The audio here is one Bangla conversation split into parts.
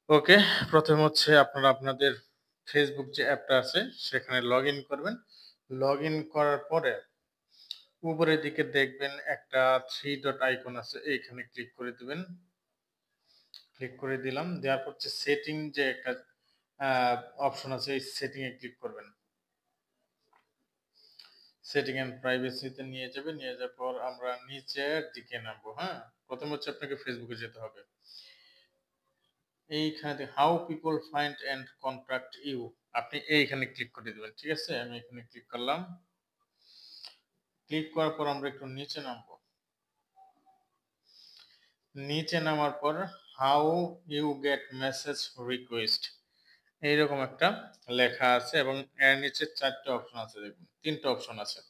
ওকে, প্রথমে হচ্ছে আপনারা আপনাদের Facebook যে অ্যাপটা আছে সেখানে লগইন করবেন। লগইন করার পরে উপরের দিকে দেখবেন একটা 3 ডট আইকন আছে, এইখানে ক্লিক করে দিবেন। ক্লিক করে দিলাম। দেওয়ার পর হচ্ছে সেটিং যে একটা আ অপশন আছে, এই সেটিং এ ক্লিক করবেন। সেটিং এন্ড প্রাইভেসি তে নিয়ে যাবে। নিয়ে যাওয়ার পর আমরা নিচের দিকে নামবো, হ্যাঁ? প্রথমে হচ্ছে আপনাকে Facebook এ যেতে হবে। এইখানে how people find and contact you, আপনি এইখানে ক্লিক করে দিবেন। ঠিক আছে? আমি এখানে ক্লিক করলাম। ক্লিক করার পর আমরা একটু নিচে নামবো। নিচে নামার পর how you get message request, এইরকম একটা লেখা আছে এবং এর নিচে ৪ টে অপশন আছে, দেখুন ৩ টে অপশন আছে।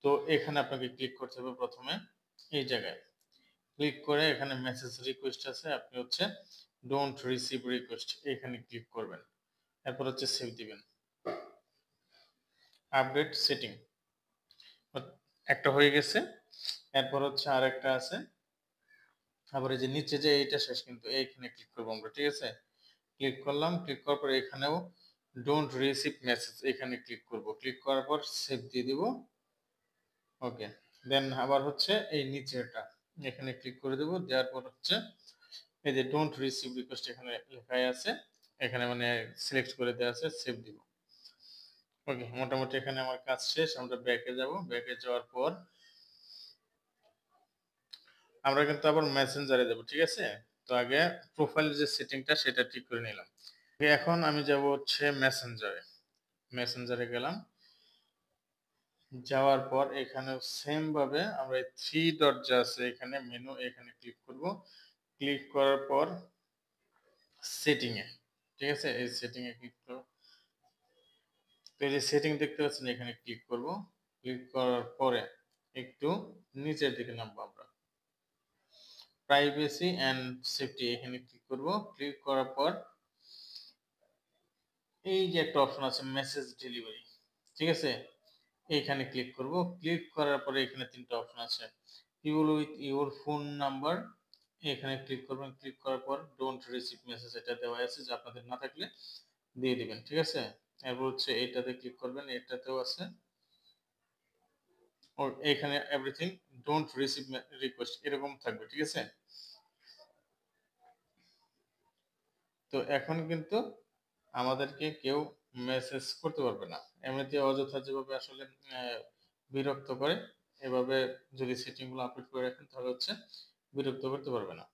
তো এখানে আপনাকে ক্লিক করতে হবে প্রথমে এই জায়গায়। ক্লিক করে এখানে মেসেজ রিকোয়েস্ট আছে, আপনি হচ্ছে ডোন্ট রিসিভ রিকোয়েস্ট এখানে ক্লিক করবেন। এরপর হচ্ছে সেভ দিবেন। আপডেট সেটিং একটা হয়ে গেছে। এরপর হচ্ছে আরেকটা আছে। আবার এই যে নিচে যে এইটা শেষ কিন্তু এইখানে ক্লিক করব আমরা, ঠিক আছে? ক্লিক করলাম। ক্লিক করার পর এখানেও ডোন্ট রিসিভ মেসেজ এখানে ক্লিক করব। ক্লিক করার পর সেভ দিয়ে দিব। ওকে। দেন আবার হচ্ছে এই নিচেরটা এখানে ক্লিক করে দেব। দেওয়ার পর হচ্ছে এই যে ডোন্ট রিসিভ রিকোয়েস্ট এখানে লেখাই আছে। এখানে মানে সিলেক্ট করে দেওয়া আছে, সেভ দিব। ওকে, মোটামুটি এখানে আমার কাজ শেষ। আমরা ব্যাকে যাব। ব্যাকে যাওয়ার পর আমরা কিন্তু আবার মেসেঞ্জারে যাব, ঠিক আছে? তো আগে প্রোফাইলের যে সেটিংটা সেটা ঠিক করে নিলাম। এখন আমি যাব হচ্ছে মেসেঞ্জারে। মেসেঞ্জারে গেলাম। যাওয়ার পর এখানেও সেম ভাবে আমরা এই 3 ডট যা আছে এখানে মেনু এখানে ক্লিক করব। ক্লিক করার পর সেটিং এ, ঠিক আছে? এই সেটিং এ ক্লিক করব। তো এই যে সেটিং দেখতে পাচ্ছেন এখানে ক্লিক করব। ক্লিক করার পরে একটু নিচের দিকে নামবো আমরা। প্রাইভেসি অ্যান্ড সেফটি এখানে ক্লিক করব। ক্লিক করার পর এই যে একটা অপশন আছে মেসেজ ডেলিভারি, ঠিক আছে? এইখানে ক্লিক করব। ক্লিক করার পরে এখানে ৩ টা অপশন আছে। People with your phone number এখানে ক্লিক করবেন। ক্লিক করার পর ডোন্ট রিসিভ মেসেজ এটা দেওয়া আছে যে আপনাদের না থাকলে দিয়ে দিবেন, ঠিক আছে? এরপর হচ্ছে এইটাতে ক্লিক করবেন, এটাতেও আছে। ও এখানে এভরিথিং ডোন্ট রিসিভ রিকোয়েস্ট এরকম থাকবে, ঠিক আছে? তো এখন কিন্তু আমাদেরকে কেউ মেসেজ করতে পারবে না। এমনিতে অযথা যেভাবে আসলে বিরক্ত করে, এভাবে যদি সেটিং গুলো আপডেট করে রাখেন তাহলে হচ্ছে বিরক্ত করতে পারবে না।